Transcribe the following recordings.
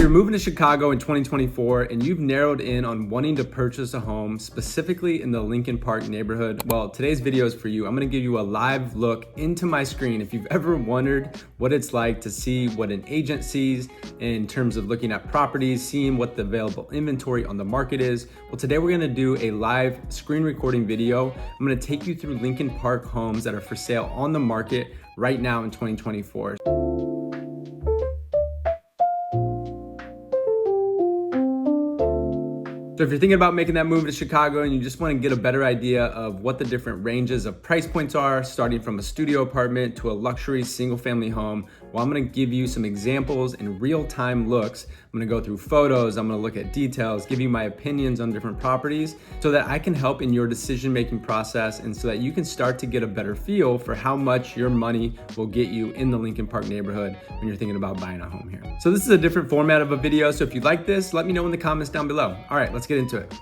you're moving to Chicago in 2024 and you've narrowed in on wanting to purchase a home specifically in the Lincoln Park neighborhood, well, today's video is for you. I'm gonna give you a live look into my screen. If you've ever wondered what it's like to see what an agent sees in terms of looking at properties, seeing what the available inventory on the market is, well, today we're gonna do a live screen recording video. I'm gonna take you through Lincoln Park homes that are for sale on the market right now in 2024. So if you're thinking about making that move to Chicago and you just want to get a better idea of what the different ranges of price points are, starting from a studio apartment to a luxury single family home, well, I'm going to give you some examples and real-time looks. I'm going to go through photos, I'm going to look at details, give you my opinions on different properties so that I can help in your decision-making process and so that you can start to get a better feel for how much your money will get you in the Lincoln Park neighborhood when you're thinking about buying a home here. So this is a different format of a video, so if you like this, let me know in the comments down below. All right, let's get into it.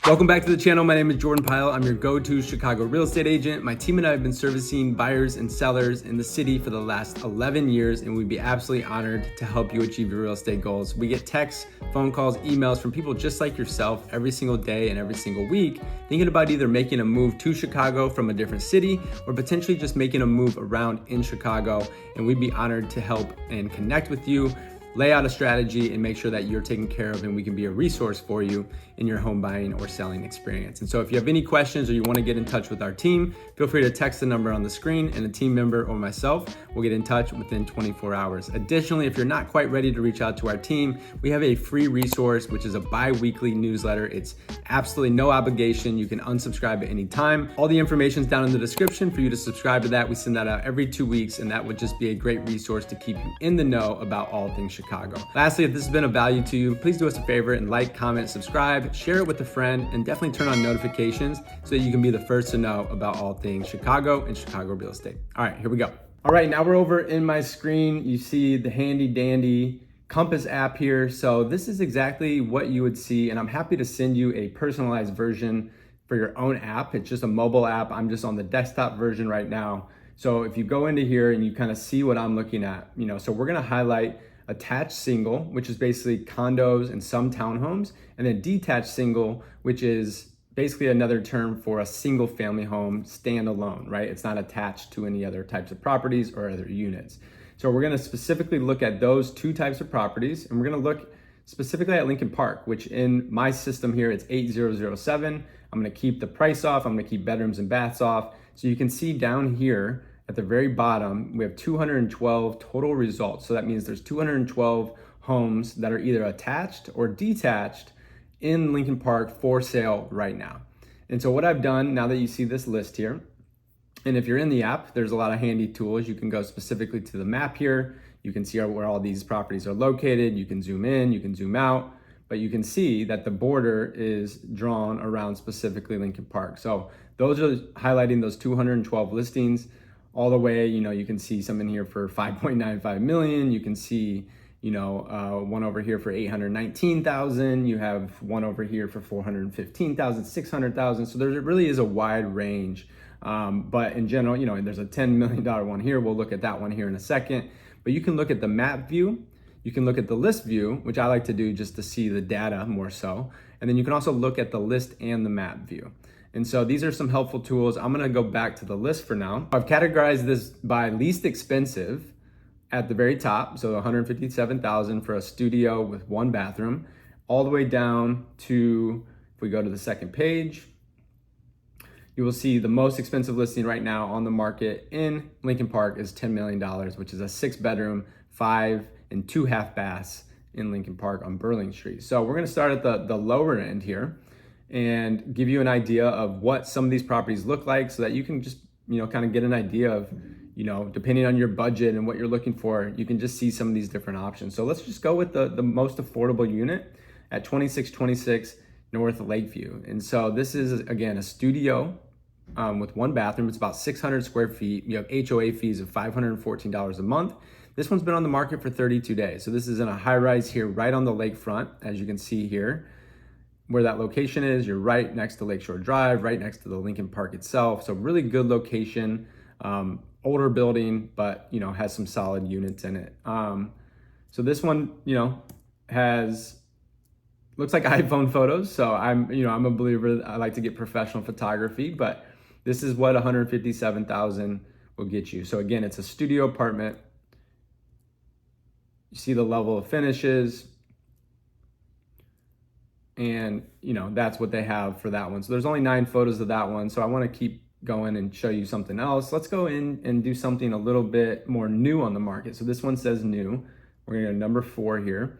Welcome back to the channel. My name is Jordan Pyle. I'm your go-to Chicago real estate agent. My team and I have been servicing buyers and sellers in the city for the last 11 years, and we'd be absolutely honored to help you achieve your real estate goals. We get texts, phone calls, emails from people just like yourself every single day and every single week, thinking about either making a move to Chicago from a different city or potentially just making a move around in Chicago. And we'd be honored to help and connect with you, lay out a strategy, and make sure that you're taken care of and we can be a resource for you in your home buying or selling experience. And so if you have any questions or you want to get in touch with our team, feel free to text the number on the screen and a team member or myself will get in touch within 24 hours. Additionally, if you're not quite ready to reach out to our team, we have a free resource, which is a bi-weekly newsletter. It's absolutely no obligation. You can unsubscribe at any time. All the information is down in the description for you to subscribe to that. We send that out every 2 weeks, and that would just be a great resource to keep you in the know about all things Chicago. Lastly, if this has been of value to you, please do us a favor and like, comment, subscribe, share it with a friend, and definitely turn on notifications so that you can be the first to know about all things Chicago and Chicago real estate. All right, here we go. All right, now we're over in my screen. You see the handy dandy Compass app here. So this is exactly what you would see, and I'm happy to send you a personalized version for your own app. It's just a mobile app. I'm just on the desktop version right now. So if you go into here and you kind of see what I'm looking at, so we're gonna highlight attached single, which is basically condos and some townhomes, and then detached single, which is basically another term for a single family home standalone, right? It's not attached to any other types of properties or other units. So we're gonna specifically look at those two types of properties, and we're gonna look specifically at Lincoln Park, which in my system here, it's 8007. I'm gonna keep the price off, I'm gonna keep bedrooms and baths off. So you can see down here, at the very bottom, we have 212 total results. So that means there's 212 homes that are either attached or detached in Lincoln Park for sale right now. And so what I've done, now that you see this list here, and if you're in the app, there's a lot of handy tools. You can go specifically to the map here. You can see where all these properties are located. You can zoom in, you can zoom out, but you can see that the border is drawn around specifically Lincoln Park. So those are highlighting those 212 listings. All the way, you can see some in here for 5.95 million. You can see, one over here for 819,000. You have one over here for 415,000, 600,000. So there really is a wide range. But in general, there's a $10 million one here. We'll look at that one here in a second. But you can look at the map view. You can look at the list view, which I like to do just to see the data more so. And then you can also look at the list and the map view. And so these are some helpful tools. I'm gonna go back to the list for now. I've categorized this by least expensive at the very top. So 157,000 for a studio with one bathroom, all the way down to, if we go to the second page, you will see the most expensive listing right now on the market in Lincoln Park is $10 million, which is a 6-bedroom, 5 and 2 half baths in Lincoln Park on Burling Street. So we're gonna start at the lower end here and give you an idea of what some of these properties look like so that you can just, kind of get an idea of, depending on your budget and what you're looking for, you can just see some of these different options. So let's just go with the most affordable unit at 2626 North Lakeview. And so this is, again, a studio with one bathroom. It's about 600 square feet. You have HOA fees of $514 a month. This one's been on the market for 32 days. So this is in a high rise here, right on the lakefront, as you can see here. Where that location is, you're right next to Lakeshore Drive, right next to the Lincoln Park itself. So really good location. older building, but has some solid units in it. So this one, looks like iPhone photos. So I'm a believer. I like to get professional photography, but this is what 157,000 will get you. So again, it's a studio apartment. You see the level of finishes, and that's what they have for that one. So there's only 9 photos of that one. So I want to keep going and show you something else. Let's go in and do something a little bit more new on the market. So this one says new. We're gonna go number 4 here.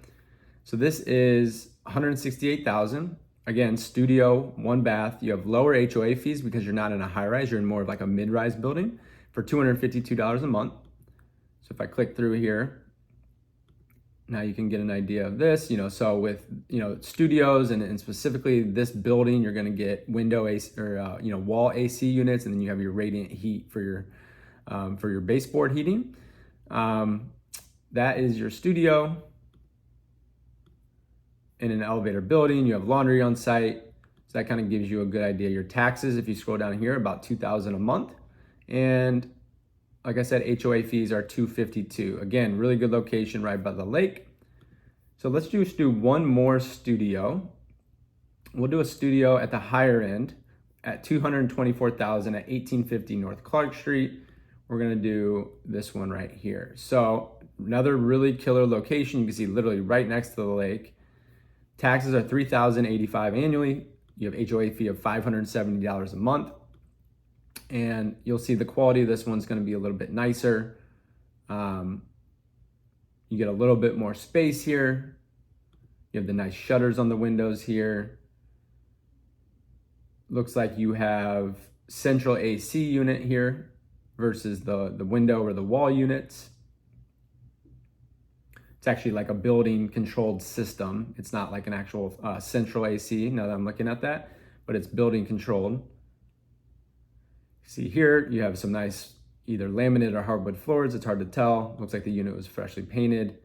So this is 168,000. Again, studio, 1 bath. You have lower HOA fees because you're not in a high rise, you're in more of like a mid-rise building for $252 a month. So if I click through here, now you can get an idea of this, so with, studios and specifically this building, you're going to get window AC or, wall AC units. And then you have your radiant heat for your baseboard heating. That is your studio. In an elevator building, you have laundry on site. So that kind of gives you a good idea. Your taxes, if you scroll down here, about $2,000 a month. And like I said, HOA fees are $252. Again, really good location right by the lake. So let's just do one more studio. We'll do a studio at the higher end at $224,000 at 1850 North Clark Street. We're gonna do this one right here. So another really killer location. You can see literally right next to the lake. Taxes are $3,085 annually. You have HOA fee of $570 a month. And you'll see the quality of this one's going to be a little bit nicer. You get a little bit more space here. You have the nice shutters on the windows here. Looks like you have central AC unit here versus the window or the wall units. It's actually like a building controlled system. It's not like an actual central AC, now that I'm looking at that, but it's building controlled. See here, you have some nice either laminate or hardwood floors. It's hard to tell. Looks like the unit was freshly painted,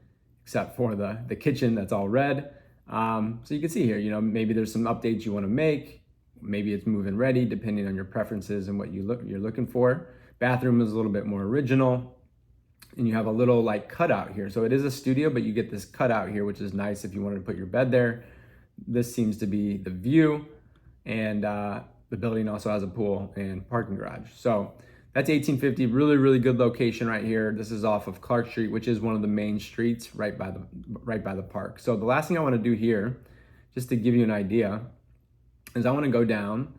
except for the kitchen that's all red. So you can see here, maybe there's some updates you want to make. Maybe it's move-in ready, depending on your preferences and what you're looking for. Bathroom is a little bit more original. And you have a little like cutout here. So it is a studio, but you get this cutout here, which is nice if you wanted to put your bed there. This seems to be the view. And the building also has a pool and parking garage. So that's 1850, really, really good location right here. This is off of Clark Street, which is one of the main streets right by the park. So the last thing I want to do here, just to give you an idea, is I want to go down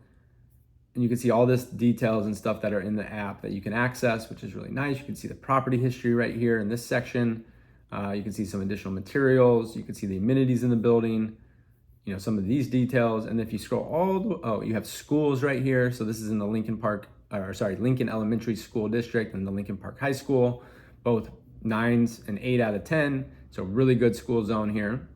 and you can see all this details and stuff that are in the app that you can access, which is really nice. You can see the property history right here in this section. You can see some additional materials. You can see the amenities in the building, some of these details. And if you scroll you have schools right here. So this is in the Lincoln Elementary School District and the Lincoln Park High School, both 9s and 8 out of 10. So really good school zone here.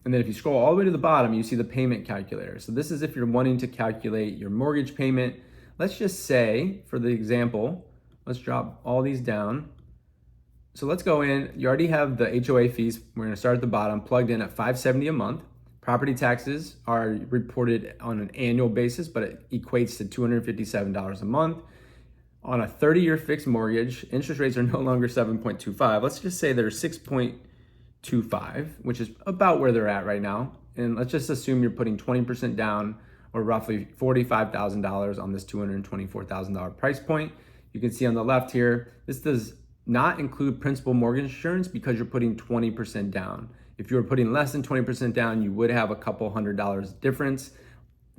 And then if you scroll all the way to the bottom, you see the payment calculator. So this is if you're wanting to calculate your mortgage payment. Let's just say, for the example, let's drop all these down. So let's go in. You already have the HOA fees. We're going to start at the bottom, plugged in at $570 a month. Property taxes are reported on an annual basis, but it equates to $257 a month. On a 30-year fixed mortgage, interest rates are no longer 7.25. Let's just say they're 6.25, which is about where they're at right now. And let's just assume you're putting 20% down, or roughly $45,000 on this $224,000 price point. You can see on the left here, this does not include principal mortgage insurance because you're putting 20% down. If you were putting less than 20% down, you would have a couple $100 difference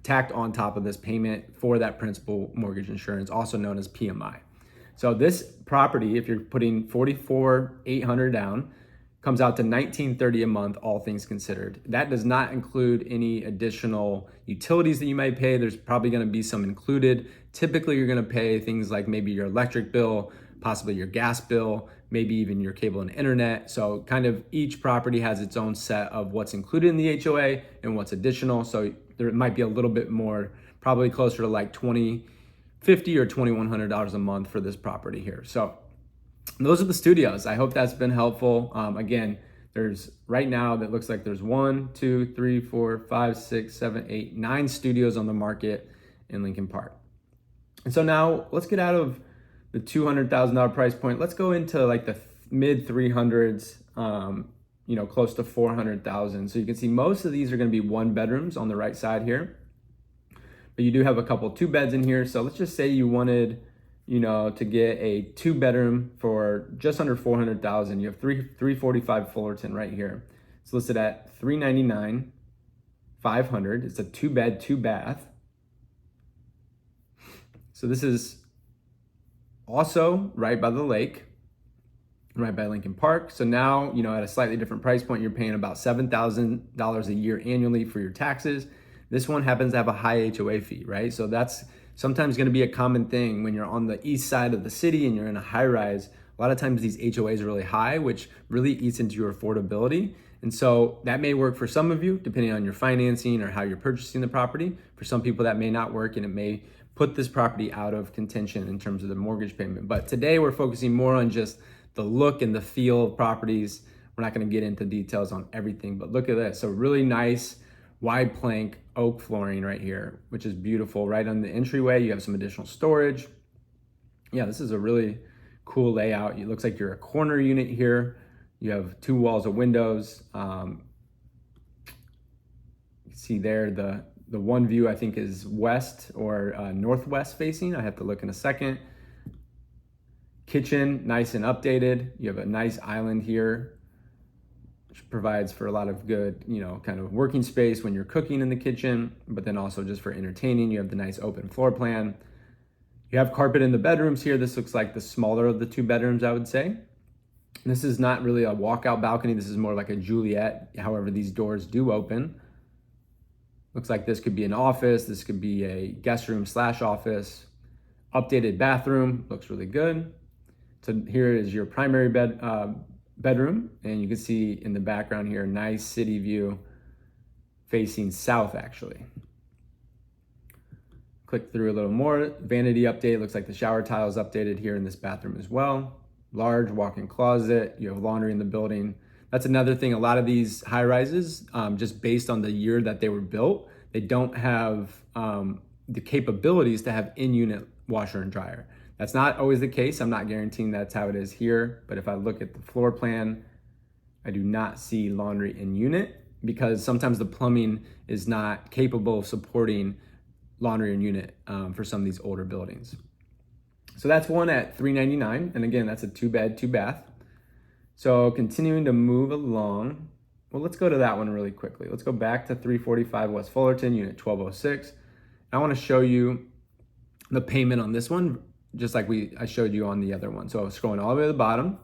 tacked on top of this payment for that principal mortgage insurance, also known as PMI. So this property, if you're putting $44,800 down, comes out to $1,930 a month, all things considered. That does not include any additional utilities that you might pay. There's probably gonna be some included. Typically, you're gonna pay things like maybe your electric bill, possibly your gas bill, maybe even your cable and internet. So kind of each property has its own set of what's included in the HOA and what's additional. So there might be a little bit more, probably closer to like $2,050 or $2,100 a month for this property here. So those are the studios. I hope that's been helpful. Again, there's right now that looks like there's 1, 2, 3, 4, 5, 6, 7, 8, 9 studios on the market in Lincoln Park. And so now let's get out of the $200,000 price point. Let's go into like the mid 300s, close to 400,000. So you can see most of these are going to be 1 bedrooms on the right side here, but you do have a couple 2 beds in here. So let's just say you wanted, to get a 2 bedroom for just under 400,000. You have 345 Fullerton right here. It's listed at 399, 500. It's a 2-bed, 2-bath. So this is also right by the lake, right by Lincoln Park. So now, at a slightly different price point, you're paying about $7,000 a year annually for your taxes. This one happens to have a high HOA fee, right? So that's sometimes going to be a common thing when you're on the east side of the city and you're in a high rise. A lot of times these HOAs are really high, which really eats into your affordability. And so that may work for some of you, depending on your financing or how you're purchasing the property. For some people that may not work, and it may put this property out of contention in terms of the mortgage payment. But today we're focusing more on just the look and the feel of properties. We're not going to get into details on everything, but look at this. So really nice wide plank oak flooring right here, which is beautiful. Right on the entryway, you have some additional storage. Yeah, this is a really cool layout. It looks like you're a corner unit here. You have 2 walls of windows. You see there the one view I think is west or northwest facing. I have to look in a second. Kitchen, nice and updated. You have a nice island here, which provides for a lot of good, kind of working space when you're cooking in the kitchen, but then also just for entertaining. You have the nice open floor plan. You have carpet in the bedrooms here. This looks like the smaller of the 2 bedrooms, I would say. This is not really a walkout balcony. This is more like a Juliet. However, these doors do open. Looks like this could be an office. This could be a guest room / office. Updated bathroom, looks really good. So here is your primary bedroom, and you can see in the background here, nice city view facing south actually. Click through a little more. Vanity update, looks like the shower tile is updated here in this bathroom as well. Large walk-in closet, you have laundry in the building. That's another thing, a lot of these high rises, just based on the year that they were built, they don't have the capabilities to have in-unit washer and dryer. That's not always the case. I'm not guaranteeing that's how it is here, but if I look at the floor plan, I do not see laundry in unit because sometimes the plumbing is not capable of supporting laundry in unit for some of these older buildings. So that's one at $399, and again, that's a 2-bed, 2-bath. So continuing to move along, well, let's go to that one really quickly. Let's go back to 345 West Fullerton, unit 1206. I want to show you the payment on this one, just like I showed you on the other one. So I was scrolling all the way to the bottom.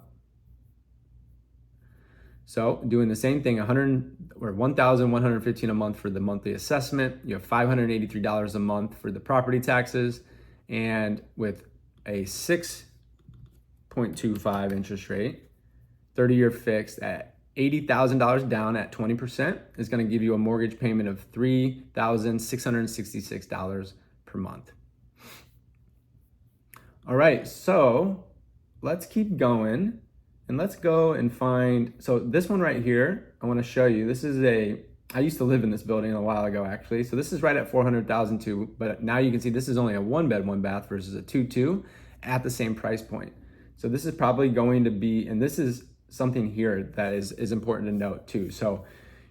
So doing the same thing, $1,115 a month for the monthly assessment. You have $583 a month for the property taxes, and with a 6.25 interest rate, 30-year fixed at $80,000 down at 20% is going to give you a mortgage payment of $3,666 per month. All right, so let's keep going and let's go and find, so this one right here, I want to show you, this is I used to live in this building a while ago actually. So this is right at 400,000 too, but now you can see this is only a 1-bed, 1-bath versus a 2-2 at the same price point. So this is probably going to be, and this is something here that is important to note too. So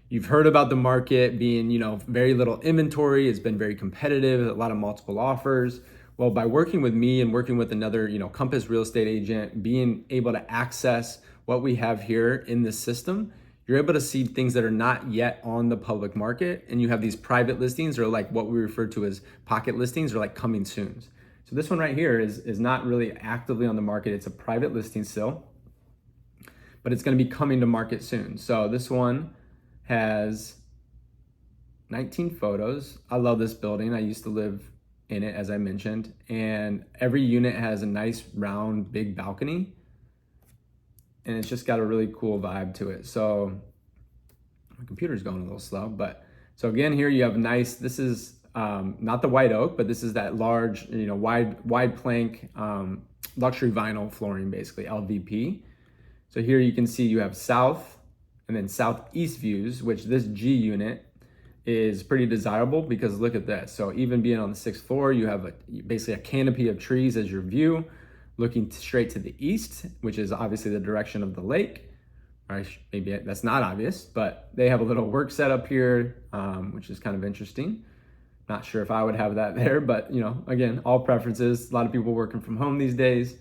you've heard about the market being, very little inventory. It's been very competitive, a lot of multiple offers. Well, by working with me and working with another, Compass real estate agent, being able to access what we have here in this system, you're able to see things that are not yet on the public market. And you have these private listings, or like what we refer to as pocket listings, or like coming soons. So this one right here is not really actively on the market. It's a private listing still, but it's going to be coming to market soon. So this one has 19 photos. I love this building. I used to live in it, as I mentioned, and every unit has a nice round big balcony, and it's just got a really cool vibe to it. So my computer's going a little slow, but so again, here you have nice, this is not the white oak, but this is that large, wide plank luxury vinyl flooring, basically LVP. So here you can see you have south and then southeast views, which this G unit is pretty desirable because look at this. So even being on the 6th floor, you have basically a canopy of trees as your view, looking straight to the east, which is obviously the direction of the lake. Or maybe that's not obvious, but they have a little work set up here, which is kind of interesting. Not sure if I would have that there, but again, all preferences. A lot of people working from home these days.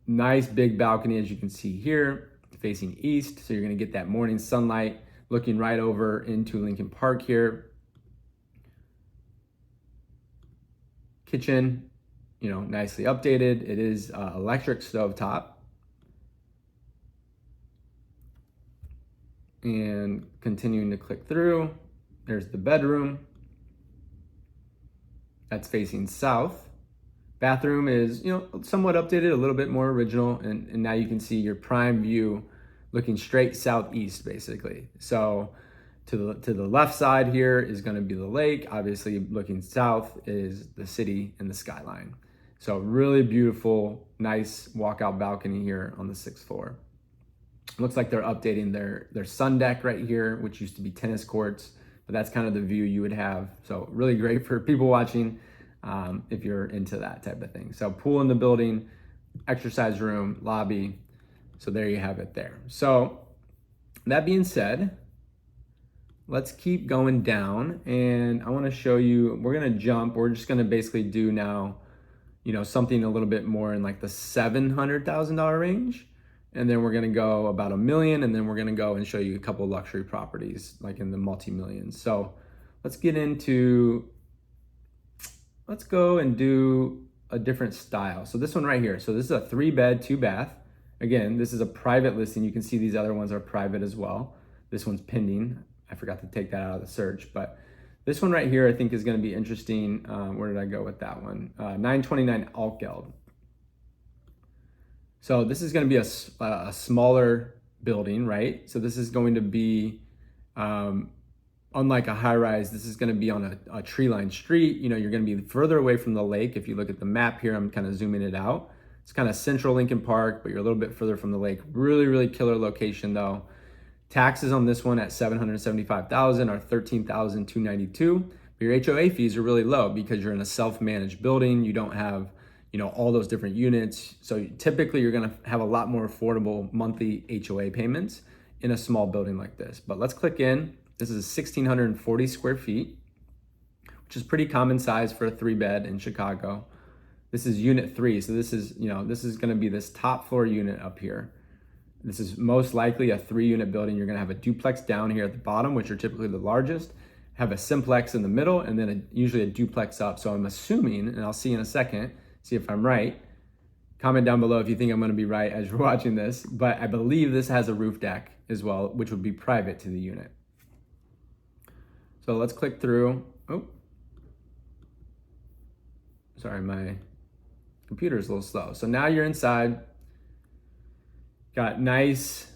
Nice big balcony, as you can see here, facing east. So you're gonna get that morning sunlight looking right over into Lincoln Park here. Kitchen, nicely updated. It is electric stovetop. And continuing to click through, there's the bedroom. That's facing south. Bathroom is, somewhat updated, a little bit more original, and now you can see your prime view looking straight southeast, basically. So to the left side here is going to be the lake. Obviously, looking south is the city and the skyline. So really beautiful, nice walkout balcony here on the 6th floor. Looks like they're updating their sun deck right here, which used to be tennis courts, but that's kind of the view you would have. So really great for people watching if you're into that type of thing. So pool in the building, exercise room, lobby. So there you have it there. So that being said, let's keep going down, and I want to show you, we're going to jump. We're just going to basically do now, something a little bit more in like the $700,000 range. And then we're going to go about $1 million, and then we're going to go and show you a couple of luxury properties like in the multi-millions. So let's go and do a different style. So this one right here. So this is a 3-bed, 2-bath. Again, this is a private listing. You can see these other ones are private as well. This one's pending. I forgot to take that out of the search, but this one right here I think is going to be interesting. Where did I go with that one? 929 Altgeld. So this is going to be a smaller building, right? So this is going to be, unlike a high rise, this is going to be on a tree-lined street. You're going to be further away from the lake. If you look at the map here, I'm kind of zooming it out. It's kind of central Lincoln Park, but you're a little bit further from the lake. Really, really killer location though. Taxes on this one at $775,000 are $13,292. But your HOA fees are really low because you're in a self-managed building. You don't have all those different units. So typically you're gonna have a lot more affordable monthly HOA payments in a small building like this. But let's click in. This is 1,640 square feet, which is pretty common size for a 3-bed in Chicago. This is unit 3. So this is gonna be this top floor unit up here. This is most likely a 3-unit building. You're gonna have a duplex down here at the bottom, which are typically the largest, have a simplex in the middle, and then usually a duplex up. So I'm assuming, and I'll see in a second, see if I'm right. Comment down below if you think I'm gonna be right as you're watching this, but I believe this has a roof deck as well, which would be private to the unit. So let's click through. Oh, sorry, my computer's a little slow. So now you're inside. Got nice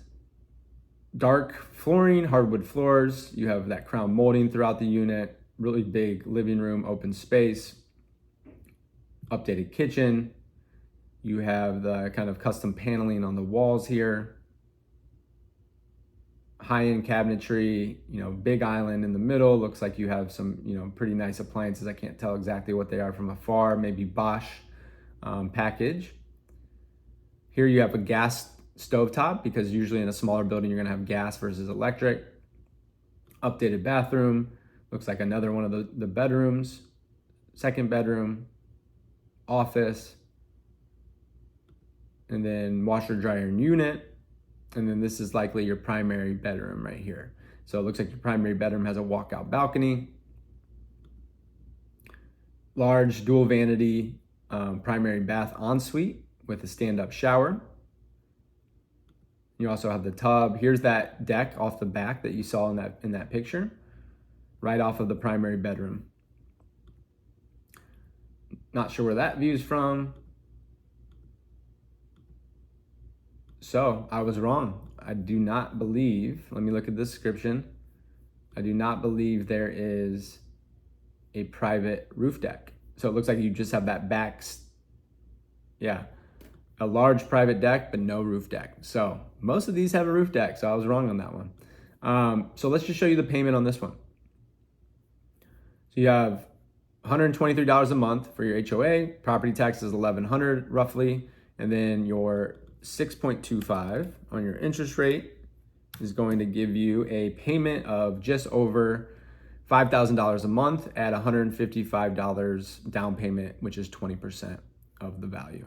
dark flooring, hardwood floors. You have that crown molding throughout the unit, really big living room, open space, updated kitchen. You have the kind of custom paneling on the walls here. High-end cabinetry, big island in the middle. Looks like you have some, pretty nice appliances. I can't tell exactly what they are from afar. Maybe Bosch package. Here you have a gas stovetop because usually in a smaller building you're gonna have gas versus electric. Updated bathroom. Looks like another one of the bedrooms. Second bedroom. Office. And then washer dryer unit. And then this is likely your primary bedroom right here. So it looks like your primary bedroom has a walkout balcony. Large dual vanity primary bath ensuite with a stand-up shower. You also have the tub. Here's that deck off the back that you saw in that picture, right off of the primary bedroom. Not sure where that view's from. So I was wrong. I do not believe, let me look at the description. I do not believe there is a private roof deck. So it looks like you just have that back, a large private deck, but no roof deck. So most of these have a roof deck, so I was wrong on that one. So let's just show you the payment on this one. So you have $123 a month for your HOA, property tax is $1,100 roughly, and then your 6.25 on your interest rate is going to give you a payment of just over $5,000 a month at $155 down payment, which is 20% of the value.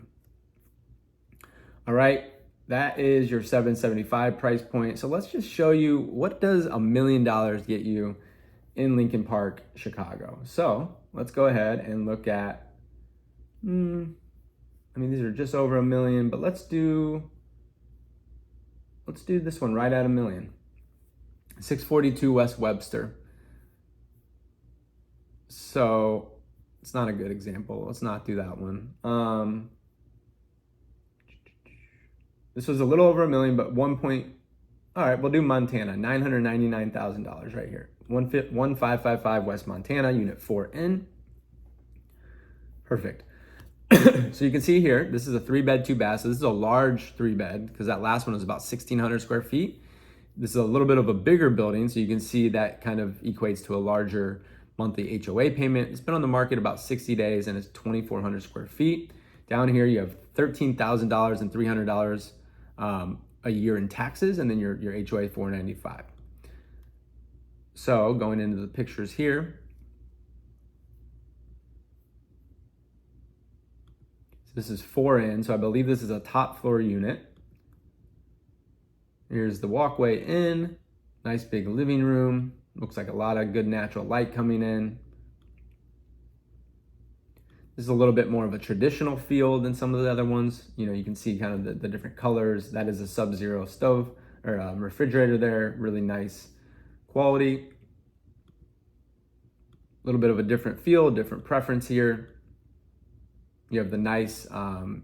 All right, that is your 775 price point. So let's just show you, what does $1 million get you in Lincoln Park, Chicago? So let's go ahead and look at, these are just over $1 million, but let's do this one right at $1 million. 642 West Webster. So it's not a good example. Let's not do that one. This was a little over $1 million, but all right, we'll do Montana, $999,000 right here. 1555 West Montana, Unit 4N. Perfect. So you can see here, this is a 3-bed, 2-bath. So this is a large 3-bed because that last one was about 1,600 square feet. This is a little bit of a bigger building, so you can see that kind of equates to a larger monthly HOA payment. It's been on the market about 60 days and it's 2,400 square feet. Down here, you have $13,000 and $300 a year in taxes, and then your HOA $495. So going into the pictures here, so this is 4N, so I believe this is a top floor unit. Here's the walkway in, nice big living room. Looks like a lot of good natural light coming in. This is a little bit more of a traditional feel than some of the other ones. You know, you can see kind of the different colors. That is a Sub-Zero stove or refrigerator there. Really nice quality. A little bit of a different feel, different preference here. You have the nice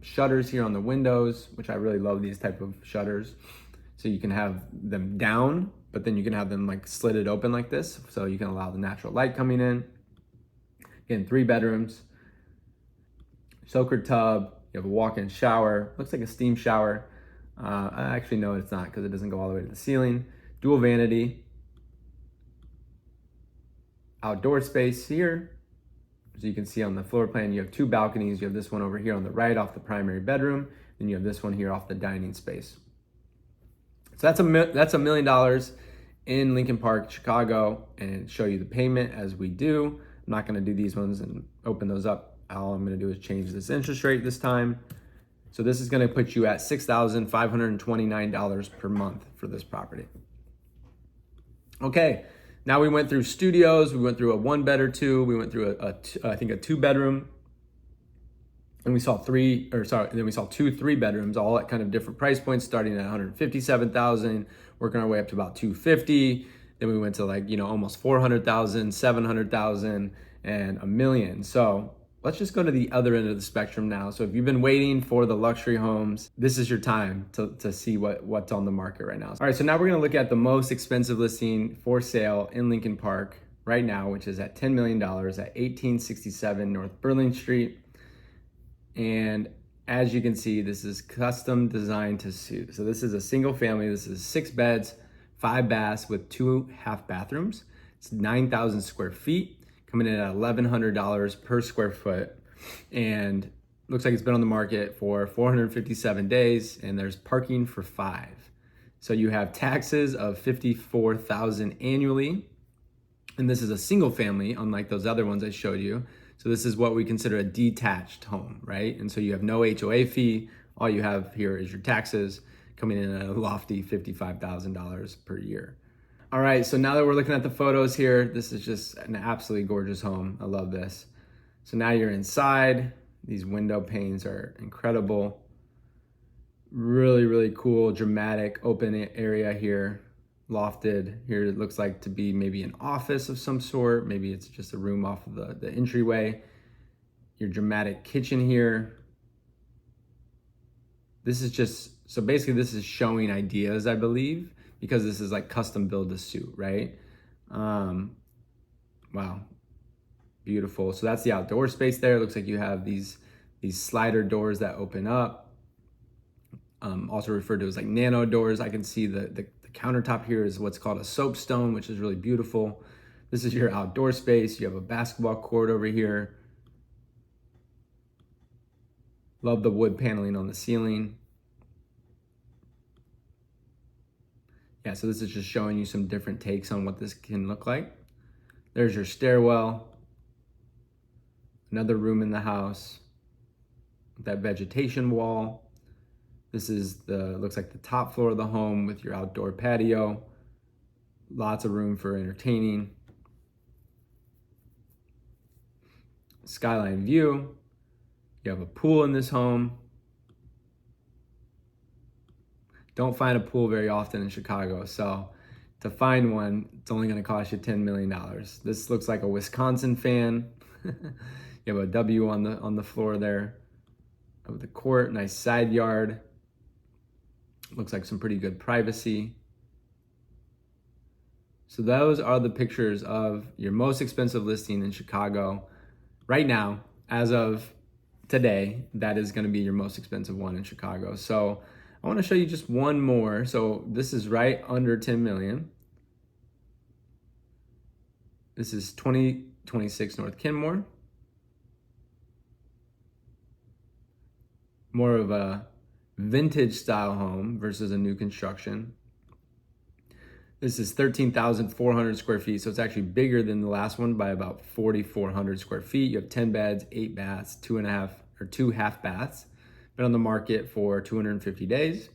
shutters here on the windows, which I really love these type of shutters. So you can have them down, but then you can have them like slitted open like this. So you can allow the natural light coming in. Again, 3 bedrooms. Soaker tub, you have a walk-in shower, looks like a steam shower. I actually know it's not because it doesn't go all the way to the ceiling. Dual vanity. Outdoor space here. As you can see on the floor plan, you have 2 balconies. You have this one over here on the right off the primary bedroom, and you have this one here off the dining space. So that's $1 million in Lincoln Park, Chicago, and show you the payment as we do. I'm not gonna do these ones and open those up. All I'm gonna do is change this interest rate this time. So this is gonna put you at $6,529 per month for this property. Okay, now we went through studios, we went through a 1-bed or 2, we went through I think a 2-bedroom, and we saw 2 3-bedrooms, all at kind of different price points, starting at $157,000, working our way up to about $250,000. Then we went to almost $400,000, $700,000, and $1 million. So let's just go to the other end of the spectrum now. So if you've been waiting for the luxury homes, this is your time to see what's on the market right now. All right, so now we're gonna look at the most expensive listing for sale in Lincoln Park right now, which is at $10 million at 1867 North Burling Street. And as you can see, this is custom designed to suit. So this is a single family. This is 6 beds, 5 baths with 2 half bathrooms. It's 9,000 square feet, coming in at $1,100 per square foot. And looks like it's been on the market for 457 days, and there's parking for 5. So you have taxes of $54,000 annually. And this is a single family, unlike those other ones I showed you. So this is what we consider a detached home, right? And so you have no HOA fee. All you have here is your taxes coming in at a lofty $55,000 per year. All right, so now that we're looking at the photos here, this is just an absolutely gorgeous home. I love this. So now you're inside. These window panes are incredible. Really, really cool, dramatic, open area here. Lofted. Here it looks like to be maybe an office of some sort. Maybe it's just a room off of the entryway. Your dramatic kitchen here. This is just, so basically this is showing ideas, I believe, because this is like custom build to suit, right? Wow, beautiful. So that's the outdoor space there. It looks like you have these slider doors that open up. Also referred to as like nano doors. I can see the countertop here is what's called a soapstone, which is really beautiful. This is your outdoor space. You have a basketball court over here. Love the wood paneling on the ceiling. Yeah, so this is just showing you some different takes on what this can look like. There's your stairwell. Another room in the house. That vegetation wall. This is looks like the top floor of the home with your outdoor patio. Lots of room for entertaining. Skyline view. You have a pool in this home. Don't find a pool very often in Chicago, so to find one, it's only going to cost you $10 million. This looks like a Wisconsin fan. You have a W on the floor there of the court. Nice side yard. Looks like some pretty good privacy. So those are the pictures of your most expensive listing in Chicago. Right now, as of today, that is going to be your most expensive one in Chicago. So I want to show you just one more. So this is right under 10 million. This is 2026 North Kenmore. More of a vintage style home versus a new construction. This is 13,400 square feet. So it's actually bigger than the last one by about 4,400 square feet. You have 10 beds, 8 baths, 2 half baths. Been on the market for 250 days.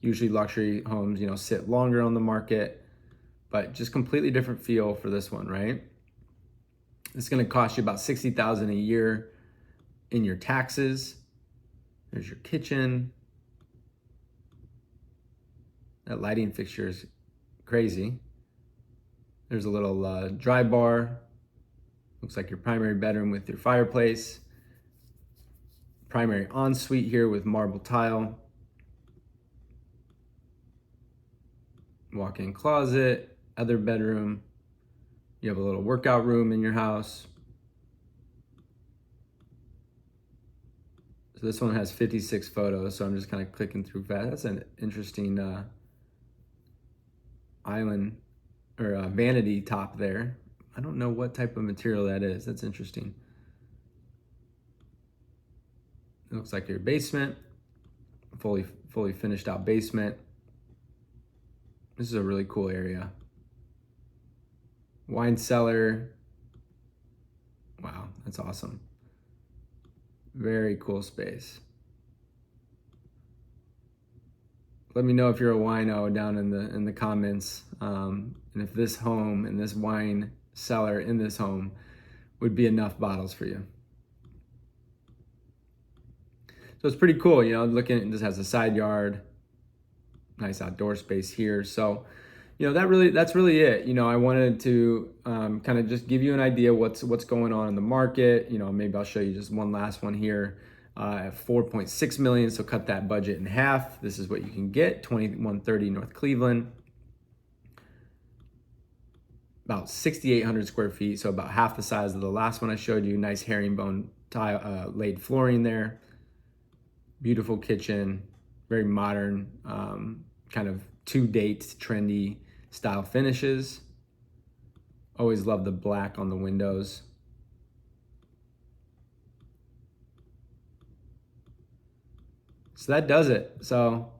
Usually luxury homes, sit longer on the market, but just completely different feel for this one, right? It's going to cost you about $60,000 a year in your taxes. There's your kitchen. That lighting fixture is crazy. There's a little dry bar. Looks like your primary bedroom with your fireplace. Primary ensuite here with marble tile. Walk-in closet, other bedroom. You have a little workout room in your house. So this one has 56 photos, so I'm just kind of clicking through fast. That's an interesting island or vanity top there. I don't know what type of material that is. That's interesting. It looks like your basement, fully finished out basement. This is a really cool area. Wine cellar. Wow, that's awesome. Very cool space. Let me know if you're a wino down in the comments, and if this home and this wine cellar in this home would be enough bottles for you. So it's pretty cool, looking, it just has a side yard, nice outdoor space here. So, that's really it. I wanted to kind of just give you an idea what's going on in the market. Maybe I'll show you just one last one here at 4.6 million. So cut that budget in half. This is what you can get, 2130 North Cleveland. About 6,800 square feet. So about half the size of the last one I showed you. Nice herringbone tile, laid flooring there. Beautiful kitchen, very modern, kind of to-date, trendy style finishes. Always love the black on the windows. So that does it. So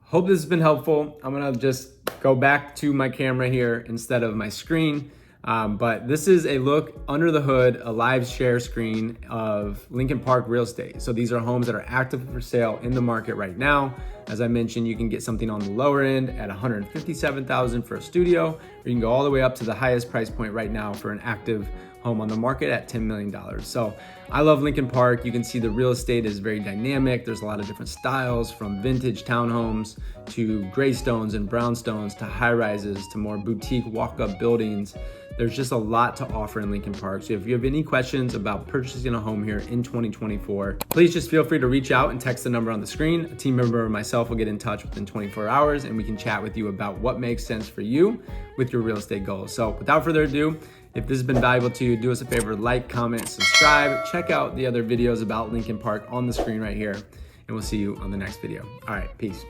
hope this has been helpful. I'm gonna just go back to my camera here instead of my screen. But this is a look under the hood, a live share screen of Lincoln Park real estate. So these are homes that are active for sale in the market right now. As I mentioned, you can get something on the lower end at $157,000 for a studio, or you can go all the way up to the highest price point right now for an active home on the market at $10 million. So I love Lincoln Park. You can see the real estate is very dynamic. There's a lot of different styles, from vintage townhomes to graystones and brownstones to high rises to more boutique walk-up buildings. There's just a lot to offer in Lincoln Park. So if you have any questions about purchasing a home here in 2024, please just feel free to reach out and text the number on the screen. A team member or myself will get in touch within 24 hours and we can chat with you about what makes sense for you with your real estate goals. So without further ado, if this has been valuable to you, do us a favor, like, comment, subscribe, check out the other videos about Lincoln Park on the screen right here, and we'll see you on the next video. All right, peace.